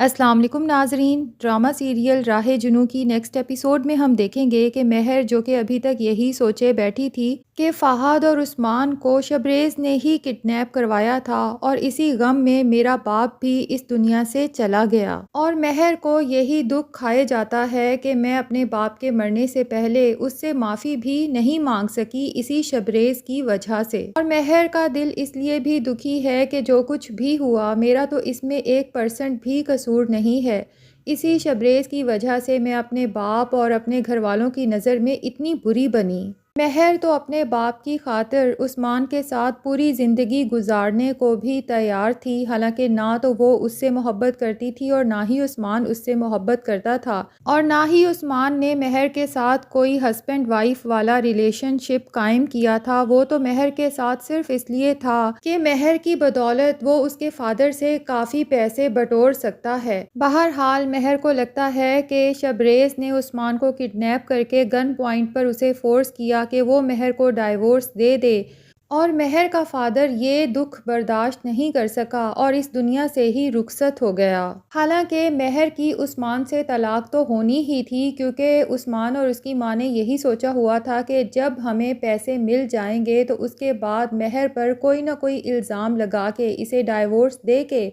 السلام علیکم ناظرین، ڈرامہ سیریل راہ جنوں کی نیکسٹ ایپیسوڈ میں ہم دیکھیں گے کہ مہر جو کہ ابھی تک یہی سوچے بیٹھی تھی کہ فہد اور عثمان کو شبریز نے ہی کڈنیپ کروایا تھا اور اسی غم میں میرا باپ بھی اس دنیا سے چلا گیا، اور مہر کو یہی دکھ کھائے جاتا ہے کہ میں اپنے باپ کے مرنے سے پہلے اس سے معافی بھی نہیں مانگ سکی اسی شبریز کی وجہ سے، اور مہر کا دل اس لیے بھی دکھی ہے کہ جو کچھ بھی ہوا میرا تو اس میں 1% بھی قصور نہیں ہے، اسی شبریز کی وجہ سے میں اپنے باپ اور اپنے گھر والوں کی نظر میں اتنی بری بنی۔ مہر تو اپنے باپ کی خاطر عثمان کے ساتھ پوری زندگی گزارنے کو بھی تیار تھی، حالانکہ نہ تو وہ اس سے محبت کرتی تھی اور نہ ہی عثمان اس سے محبت کرتا تھا، اور نہ ہی عثمان نے مہر کے ساتھ کوئی ہسبینڈ وائف والا ریلیشن شپ قائم کیا تھا۔ وہ تو مہر کے ساتھ صرف اس لیے تھا کہ مہر کی بدولت وہ اس کے فادر سے کافی پیسے بٹور سکتا ہے۔ بہرحال مہر کو لگتا ہے کہ شبریز نے عثمان کو کڈنیپ کر کے گن پوائنٹ پر اسے فورس کیا کہ وہ مہر کو ڈائیورس دے دے، اور مہر کا فادر یہ دکھ برداشت نہیں کر سکا اور اس دنیا سے ہی رخصت ہو گیا۔ حالانکہ مہر کی عثمان سے طلاق تو ہونی ہی تھی، کیونکہ عثمان اور اس کی ماں نے یہی سوچا ہوا تھا کہ جب ہمیں پیسے مل جائیں گے تو اس کے بعد مہر پر کوئی نہ کوئی الزام لگا کے اسے ڈائیورس دے کے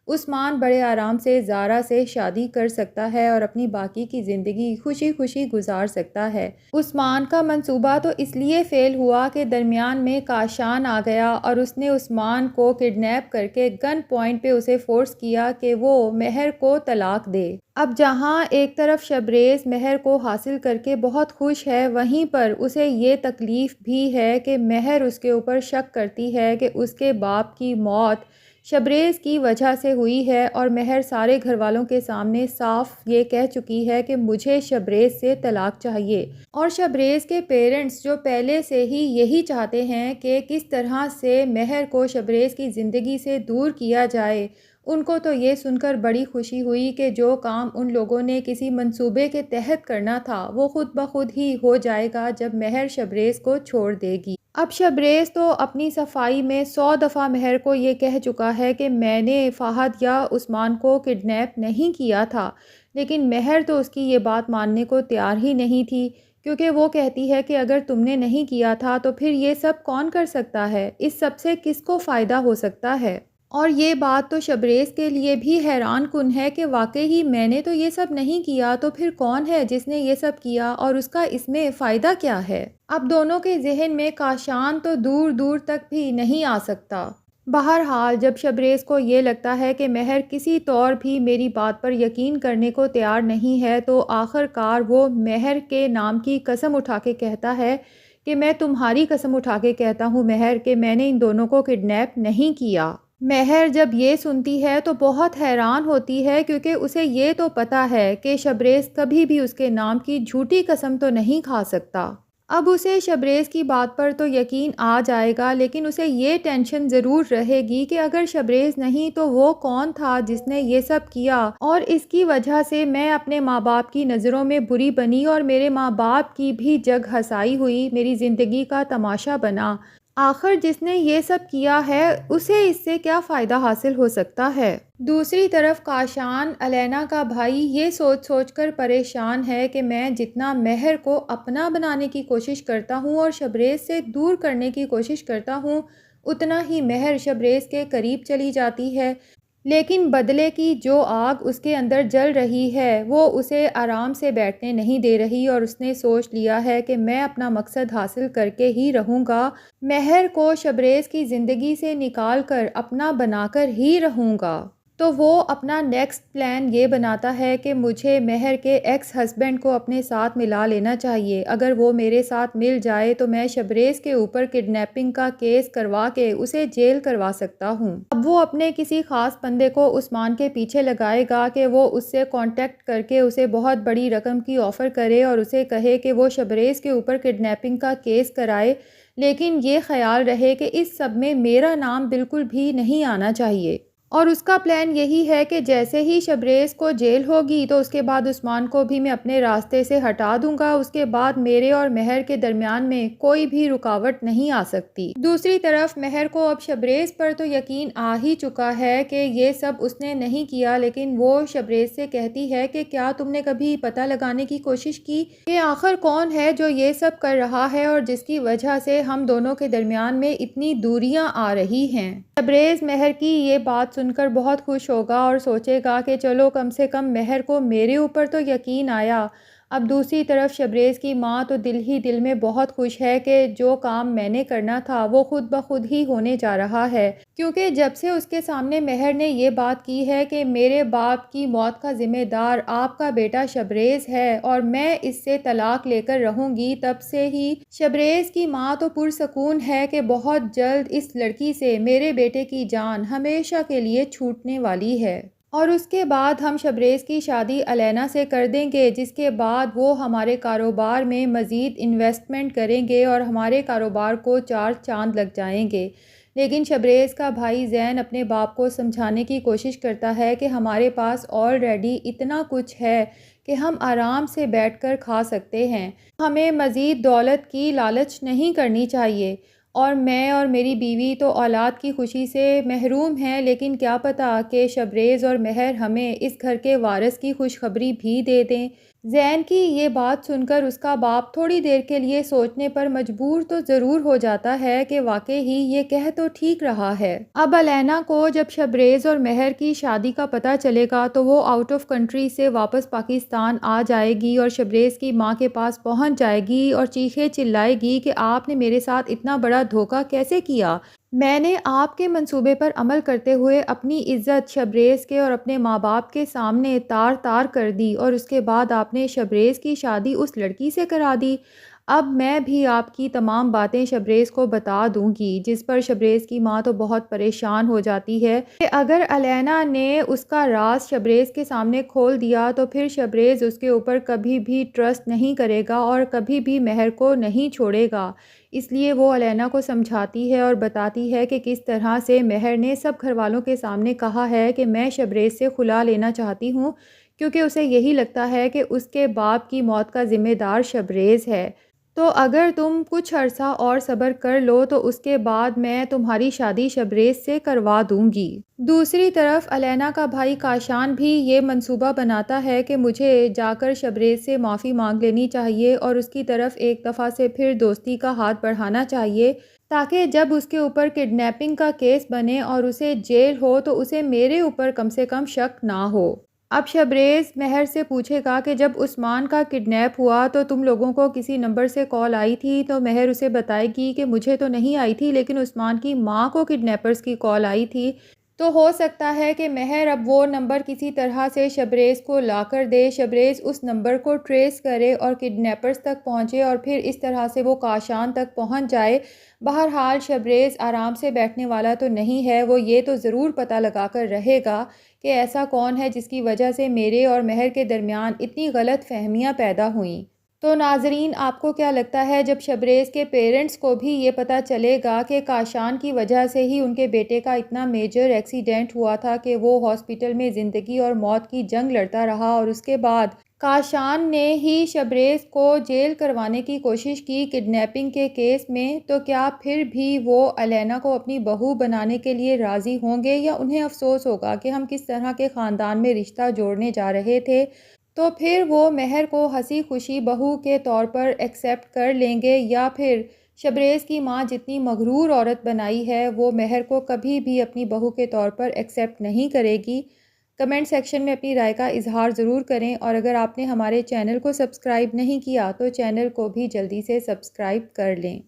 عثمان بڑے آرام سے زارا سے شادی کر سکتا ہے اور اپنی باقی کی زندگی خوشی خوشی گزار سکتا ہے۔ عثمان کا منصوبہ تو اس لیے فیل ہوا کہ درمیان میں کاشان آ گیا اور اس نے عثمان کو کڈنیپ کر کے گن پوائنٹ پہ اسے فورس کیا کہ وہ مہر کو طلاق دے۔ اب جہاں ایک طرف شبریز مہر کو حاصل کر کے بہت خوش ہے، وہیں پر اسے یہ تکلیف بھی ہے کہ مہر اس کے اوپر شک کرتی ہے کہ اس کے باپ کی موت شبریز کی وجہ سے ہوئی ہے، اور مہر سارے گھر والوں کے سامنے صاف یہ کہہ چکی ہے کہ مجھے شبریز سے طلاق چاہیے، اور شبریز کے پیرنٹس جو پہلے سے ہی یہی چاہتے ہیں کہ کس طرح سے مہر کو شبریز کی زندگی سے دور کیا جائے، ان کو تو یہ سن کر بڑی خوشی ہوئی کہ جو کام ان لوگوں نے کسی منصوبے کے تحت کرنا تھا وہ خود بخود ہی ہو جائے گا جب مہر شبریز کو چھوڑ دے گی۔ اب شبریز تو اپنی صفائی میں 100 دفعہ مہر کو یہ کہہ چکا ہے کہ میں نے فہد یا عثمان کو کڈنیپ نہیں کیا تھا، لیکن مہر تو اس کی یہ بات ماننے کو تیار ہی نہیں تھی، کیونکہ وہ کہتی ہے کہ اگر تم نے نہیں کیا تھا تو پھر یہ سب کون کر سکتا ہے، اس سب سے کس کو فائدہ ہو سکتا ہے؟ اور یہ بات تو شبریز کے لیے بھی حیران کن ہے کہ واقعی ہی میں نے تو یہ سب نہیں کیا، تو پھر کون ہے جس نے یہ سب کیا اور اس کا اس میں فائدہ کیا ہے؟ اب دونوں کے ذہن میں کاشان تو دور دور تک بھی نہیں آ سکتا۔ بہرحال جب شبریز کو یہ لگتا ہے کہ مہر کسی طور بھی میری بات پر یقین کرنے کو تیار نہیں ہے، تو آخر کار وہ مہر کے نام کی قسم اٹھا کے کہتا ہے کہ میں تمہاری قسم اٹھا کے کہتا ہوں مہر کہ میں نے ان دونوں کو کڈنیپ نہیں کیا۔ مہر جب یہ سنتی ہے تو بہت حیران ہوتی ہے، کیونکہ اسے یہ تو پتہ ہے کہ شبریز کبھی بھی اس کے نام کی جھوٹی قسم تو نہیں کھا سکتا۔ اب اسے شبریز کی بات پر تو یقین آ جائے گا، لیکن اسے یہ ٹینشن ضرور رہے گی کہ اگر شبریز نہیں تو وہ کون تھا جس نے یہ سب کیا، اور اس کی وجہ سے میں اپنے ماں باپ کی نظروں میں بری بنی اور میرے ماں باپ کی بھی جگ ہنسائی ہوئی، میری زندگی کا تماشا بنا۔ آخر جس نے یہ سب کیا ہے اسے اس سے کیا فائدہ حاصل ہو سکتا ہے؟ دوسری طرف کاشان الینا کا بھائی یہ سوچ سوچ کر پریشان ہے کہ میں جتنا مہر کو اپنا بنانے کی کوشش کرتا ہوں اور شبریز سے دور کرنے کی کوشش کرتا ہوں، اتنا ہی مہر شبریز کے قریب چلی جاتی ہے، لیکن بدلے کی جو آگ اس کے اندر جل رہی ہے وہ اسے آرام سے بیٹھنے نہیں دے رہی، اور اس نے سوچ لیا ہے کہ میں اپنا مقصد حاصل کر کے ہی رہوں گا، مہر کو شبریز کی زندگی سے نکال کر اپنا بنا کر ہی رہوں گا۔ تو وہ اپنا نیکسٹ پلان یہ بناتا ہے کہ مجھے مہر کے ایکس ہسبینڈ کو اپنے ساتھ ملا لینا چاہیے، اگر وہ میرے ساتھ مل جائے تو میں شبریز کے اوپر کڈنیپنگ کا کیس کروا کے اسے جیل کروا سکتا ہوں۔ اب وہ اپنے کسی خاص بندے کو عثمان کے پیچھے لگائے گا کہ وہ اس سے کانٹیکٹ کر کے اسے بہت بڑی رقم کی آفر کرے اور اسے کہے کہ وہ شبریز کے اوپر کڈنیپنگ کا کیس کرائے، لیکن یہ خیال رہے کہ اس سب میں میرا نام بالکل بھی نہیں آنا چاہیے، اور اس کا پلان یہی ہے کہ جیسے ہی شبریز کو جیل ہوگی تو اس کے بعد عثمان کو بھی میں اپنے راستے سے ہٹا دوں گا، اس کے بعد میرے اور مہر کے درمیان میں کوئی بھی رکاوٹ نہیں آ سکتی۔ دوسری طرف مہر کو اب شبریز پر تو یقین آ ہی چکا ہے کہ یہ سب اس نے نہیں کیا، لیکن وہ شبریز سے کہتی ہے کہ کیا تم نے کبھی پتہ لگانے کی کوشش کی کہ آخر کون ہے جو یہ سب کر رہا ہے اور جس کی وجہ سے ہم دونوں کے درمیان میں اتنی دوریاں آ رہی ہیں۔ شبریز مہر کی یہ بات سن کر بہت خوش ہوگا اور سوچے گا کہ چلو کم سے کم مہر کو میرے اوپر تو یقین آیا۔ اب دوسری طرف شبریز کی ماں تو دل ہی دل میں بہت خوش ہے کہ جو کام میں نے کرنا تھا وہ خود بخود ہی ہونے جا رہا ہے، کیونکہ جب سے اس کے سامنے مہر نے یہ بات کی ہے کہ میرے باپ کی موت کا ذمہ دار آپ کا بیٹا شبریز ہے اور میں اس سے طلاق لے کر رہوں گی، تب سے ہی شبریز کی ماں تو پرسکون ہے کہ بہت جلد اس لڑکی سے میرے بیٹے کی جان ہمیشہ کے لیے چھوٹنے والی ہے۔ اور اس کے بعد ہم شبریز کی شادی الینا سے کر دیں گے، جس کے بعد وہ ہمارے کاروبار میں مزید انویسٹمنٹ کریں گے اور ہمارے کاروبار کو 4 چاند لگ جائیں گے۔ لیکن شبریز کا بھائی زین اپنے باپ کو سمجھانے کی کوشش کرتا ہے کہ ہمارے پاس آلریڈی اتنا کچھ ہے کہ ہم آرام سے بیٹھ کر کھا سکتے ہیں، ہمیں مزید دولت کی لالچ نہیں کرنی چاہیے، اور میں اور میری بیوی تو اولاد کی خوشی سے محروم ہیں، لیکن کیا پتہ کہ شبریز اور مہر ہمیں اس گھر کے وارث کی خوشخبری بھی دے دیں۔ زین کی یہ بات سن کر اس کا باپ تھوڑی دیر کے لیے سوچنے پر مجبور تو ضرور ہو جاتا ہے کہ واقعی ہی یہ کہہ تو ٹھیک رہا ہے۔ اب الینا کو جب شبریز اور مہر کی شادی کا پتہ چلے گا تو وہ آؤٹ آف کنٹری سے واپس پاکستان آ جائے گی اور شبریز کی ماں کے پاس پہنچ جائے گی اور چیخے چلائے گی کہ آپ نے میرے ساتھ اتنا بڑا دھوکہ کیسے کیا؟ میں نے آپ کے منصوبے پر عمل کرتے ہوئے اپنی عزت شبریز کے اور اپنے ماں باپ کے سامنے تار تار کر دی، اور اس کے بعد آپ نے شبریز کی شادی اس لڑکی سے کرا دی۔ اب میں بھی آپ کی تمام باتیں شبریز کو بتا دوں گی، جس پر شبریز کی ماں تو بہت پریشان ہو جاتی ہے کہ اگر الینا نے اس کا راز شبریز کے سامنے کھول دیا تو پھر شبریز اس کے اوپر کبھی بھی ٹرسٹ نہیں کرے گا اور کبھی بھی مہر کو نہیں چھوڑے گا۔ اس لیے وہ الینا کو سمجھاتی ہے اور بتاتی ہے کہ کس طرح سے مہر نے سب گھر والوں کے سامنے کہا ہے کہ میں شبریز سے خلا لینا چاہتی ہوں، کیونکہ اسے یہی لگتا ہے کہ اس کے باپ کی موت کا ذمہ دار شبریز ہے۔ تو اگر تم کچھ عرصہ اور صبر کر لو تو اس کے بعد میں تمہاری شادی شبریز سے کروا دوں گی۔ دوسری طرف الینا کا بھائی کاشان بھی یہ منصوبہ بناتا ہے کہ مجھے جا کر شبریز سے معافی مانگ لینی چاہیے اور اس کی طرف ایک دفعہ سے پھر دوستی کا ہاتھ بڑھانا چاہیے، تاکہ جب اس کے اوپر کڈنیپنگ کا کیس بنے اور اسے جیل ہو تو اسے میرے اوپر کم سے کم شک نہ ہو۔ اب شبریز مہر سے پوچھے گا کہ جب عثمان کا کڈنیپ ہوا تو تم لوگوں کو کسی نمبر سے کال آئی تھی، تو مہر اسے بتائے گی کہ مجھے تو نہیں آئی تھی، لیکن عثمان کی ماں کو کڈنیپرز کی کال آئی تھی۔ تو ہو سکتا ہے کہ مہر اب وہ نمبر کسی طرح سے شبریز کو لا کر دے، شبریز اس نمبر کو ٹریس کرے اور کڈنیپرز تک پہنچے اور پھر اس طرح سے وہ کاشان تک پہنچ جائے۔ بہرحال شبریز آرام سے بیٹھنے والا تو نہیں ہے، وہ یہ تو ضرور پتہ لگا کر رہے گا کہ ایسا کون ہے جس کی وجہ سے میرے اور مہر کے درمیان اتنی غلط فہمیاں پیدا ہوئیں۔ تو ناظرین، آپ کو کیا لگتا ہے جب شبریز کے پیرنٹس کو بھی یہ پتہ چلے گا کہ کاشان کی وجہ سے ہی ان کے بیٹے کا اتنا میجر ایکسیڈنٹ ہوا تھا کہ وہ ہاسپٹل میں زندگی اور موت کی جنگ لڑتا رہا، اور اس کے بعد کاشان نے ہی شبریز کو جیل کروانے کی کوشش کی کڈنیپنگ کے کیس میں، تو کیا پھر بھی وہ الینا کو اپنی بہو بنانے کے لیے راضی ہوں گے، یا انہیں افسوس ہوگا کہ ہم کس طرح کے خاندان میں رشتہ جوڑنے جا رہے تھے؟ تو پھر وہ مہر کو ہنسی خوشی بہو کے طور پر ایکسیپٹ کر لیں گے، یا پھر شبریز کی ماں جتنی مغرور عورت بنائی ہے وہ مہر کو کبھی بھی اپنی بہو کے طور پر ایکسیپٹ نہیں کرے گی؟ کمنٹ سیکشن میں اپنی رائے کا اظہار ضرور کریں، اور اگر آپ نے ہمارے چینل کو سبسکرائب نہیں کیا تو چینل کو بھی جلدی سے سبسکرائب کر لیں۔